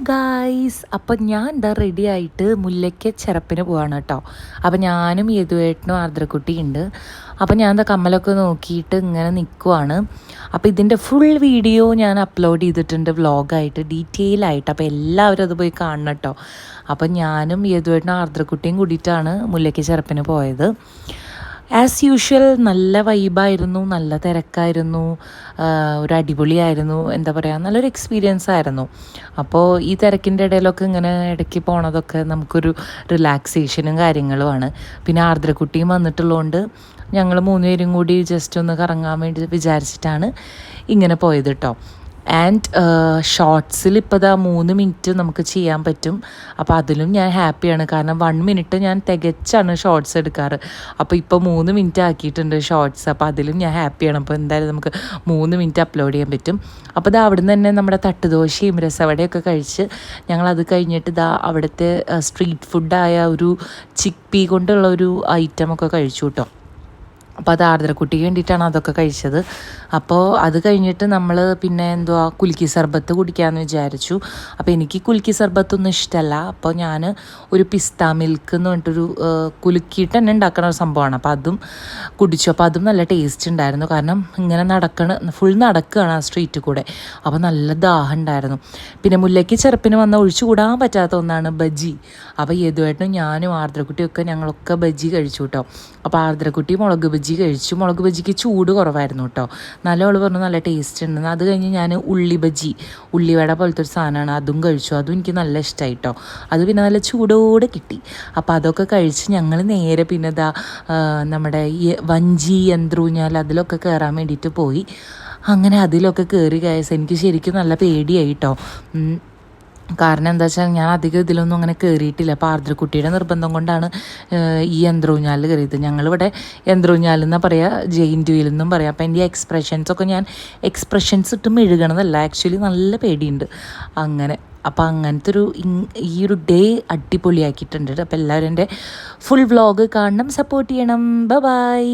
Guys, അപ്പം ഞാൻ എന്താ റെഡി ആയിട്ട് മുല്ലയ്ക്ക് ചെറപ്പിന് പോവാണ് കേട്ടോ. അപ്പം ഞാനും യദുവേട്ടനും ആർദ്രക്കുട്ടി ഉണ്ട്. അപ്പം ഞാൻ എന്താ കമ്മലൊക്കെ നോക്കിയിട്ട് ഇങ്ങനെ നിൽക്കുവാണ്. അപ്പോൾ ഇതിൻ്റെ ഫുൾ വീഡിയോ ഞാൻ അപ്ലോഡ് ചെയ്തിട്ടുണ്ട് വ്ളോഗായിട്ട്, ഡീറ്റെയിൽ ആയിട്ട്. അപ്പോൾ എല്ലാവരും അത് പോയി കാണണം കേട്ടോ. അപ്പം ഞാനും യദുവേട്ടനും ആർദ്രക്കുട്ടിയും കൂടിയിട്ടാണ് മുല്ലയ്ക്ക് ചെറപ്പിന് പോയത്. ആസ് യൂഷ്വൽ നല്ല വൈബായിരുന്നു, നല്ല തിരക്കായിരുന്നു, ഒരു അടിപൊളിയായിരുന്നു. എന്താ പറയുക, നല്ലൊരു എക്സ്പീരിയൻസ് ആയിരുന്നു. അപ്പോൾ ഈ തിരക്കിൻ്റെ ഇടയിലൊക്കെ ഇങ്ങനെ ഇടയ്ക്ക് പോണതൊക്കെ നമുക്കൊരു റിലാക്സേഷനും കാര്യങ്ങളുമാണ്. പിന്നെ ആർദ്രക്കുട്ടിയും വന്നിട്ടുള്ളതുകൊണ്ട് ഞങ്ങൾ മൂന്നുപേരും കൂടി ജസ്റ്റ് ഒന്ന് കറങ്ങാൻ വേണ്ടി വിചാരിച്ചിട്ടാണ് ഇങ്ങനെ പോയത് കേട്ടോ. ആൻഡ് ഷോർട്സിൽ ഇപ്പോൾ 3 മിനിറ്റ് നമുക്ക് ചെയ്യാൻ പറ്റും. അപ്പോൾ അതിലും ഞാൻ ഹാപ്പിയാണ്, കാരണം 1 മിനിറ്റ് ഞാൻ തികച്ചാണ് ഷോർട്സ് എടുക്കാറ്. അപ്പോൾ ഇപ്പോൾ 3 മിനിറ്റ് ആക്കിയിട്ടുണ്ട് ഷോർട്സ്. അപ്പോൾ അതിലും ഞാൻ ഹാപ്പിയാണ്. അപ്പോൾ എന്തായാലും നമുക്ക് 3 മിനിറ്റ് അപ്ലോഡ് ചെയ്യാൻ പറ്റും. അപ്പോൾ അവിടെ നിന്ന് തന്നെ നമ്മുടെ തട്ടുദോശയും രസവടയൊക്കെ കഴിച്ച് ഞങ്ങളത് കഴിഞ്ഞിട്ട് അവിടുത്തെ സ്ട്രീറ്റ് ഫുഡായ ഒരു ചിക്പി കൊണ്ടുള്ള ഒരു ഐറ്റമൊക്കെ കഴിച്ചു കേട്ടോ. അപ്പോൾ അത് ആർദ്രക്കുട്ടിക്ക് വേണ്ടിയിട്ടാണ് അതൊക്കെ കഴിച്ചത്. അപ്പോൾ അത് കഴിഞ്ഞിട്ട് നമ്മൾ പിന്നെ കുലുക്കി സർബത്ത് കുടിക്കാമെന്ന് വിചാരിച്ചു. അപ്പോൾ എനിക്ക് കുലുക്കി സർബത്തൊന്നും ഇഷ്ടമല്ല. അപ്പോൾ ഞാൻ ഒരു പിസ്ത മിൽക്ക് എന്ന് പറഞ്ഞിട്ടൊരു കുലുക്കിയിട്ട് തന്നെ ഉണ്ടാക്കുന്ന ഒരു സംഭവമാണ്. അപ്പോൾ അതും കുടിച്ചു. അപ്പോൾ അതും നല്ല ടേസ്റ്റ് ഉണ്ടായിരുന്നു, കാരണം ഇങ്ങനെ ഫുൾ നടക്കുകയാണ് ആ സ്ട്രീറ്റിൽ കൂടെ. അപ്പോൾ നല്ല ദാഹം ഉണ്ടായിരുന്നു. പിന്നെ മുല്ലയ്ക്ക് ചെറുപ്പിന് ഒഴിച്ചു കൂടാൻ പറ്റാത്ത ഒന്നാണ് ബജ്ജി. അപ്പോൾ യദുവേട്ടനും ഞാനും ആർദ്രക്കുട്ടിയൊക്കെ ഞങ്ങളൊക്കെ ബജ്ജി കഴിച്ചു കേട്ടോ. അപ്പോൾ ആർദ്രക്കുട്ടി മുളക് ബജ്ജി കഴിച്ചു. മുളക് ബജ്ജിക്ക് ചൂട് കുറവായിരുന്നു കേട്ടോ. നല്ല അവൾ പറഞ്ഞു നല്ല ടേസ്റ്റ് ഉണ്ടെന്ന്. അത് കഴിഞ്ഞ് ഞാൻ ഉള്ളി ബജ്ജി, ഉള്ളിവട പോലത്തെ ഒരു സാധനമാണ്, അതും കഴിച്ചു. അതും എനിക്ക് നല്ല ഇഷ്ടമായി കേട്ടോ. അത് പിന്നെ നല്ല ചൂടോടെ കിട്ടി. അപ്പോൾ അതൊക്കെ കഴിച്ച് ഞങ്ങൾ നേരെ പിന്നെ നമ്മുടെ ഈ വഞ്ചി യന്ത്രൂഞ്ഞാൽ അതിലൊക്കെ കയറാൻ വേണ്ടിയിട്ട് പോയി. അങ്ങനെ അതിലൊക്കെ കയറി ഗൈസ്, എനിക്ക് ശരിക്കും നല്ല പേടിയായി കേട്ടോ. കാരണം എന്താ വെച്ചാൽ ഞാൻ അധികം ഇതിലൊന്നും അങ്ങനെ കയറിയിട്ടില്ല. അപ്പോൾ ആർദ്രക്കുട്ടിയുടെ നിർബന്ധം കൊണ്ടാണ് ഈ യന്ത്രൂഞ്ഞാലിൽ കയറിയത്. ഞങ്ങളിവിടെ യന്ത്രൂഞ്ഞാലെന്നാണ് പറയുക, ജെയിൻറ്റ് വീൽ എന്നും പറയാം. അപ്പോൾ എൻ്റെ എക്സ്പ്രഷൻസൊക്കെ ഞാൻ എക്സ്പ്രഷൻസ് ഇട്ട് മെഴുകണതല്ല, ആക്ച്വലി നല്ല പേടിയുണ്ട് അങ്ങനെ. അപ്പോൾ അങ്ങനത്തെ ഈ ഒരു ഡേ അടിപൊളിയാക്കിയിട്ടുണ്ട്. അപ്പോൾ എല്ലാവരും എൻ്റെ ഫുൾ വ്ളോഗ് കാണണം, സപ്പോർട്ട് ചെയ്യണം. ബൈ.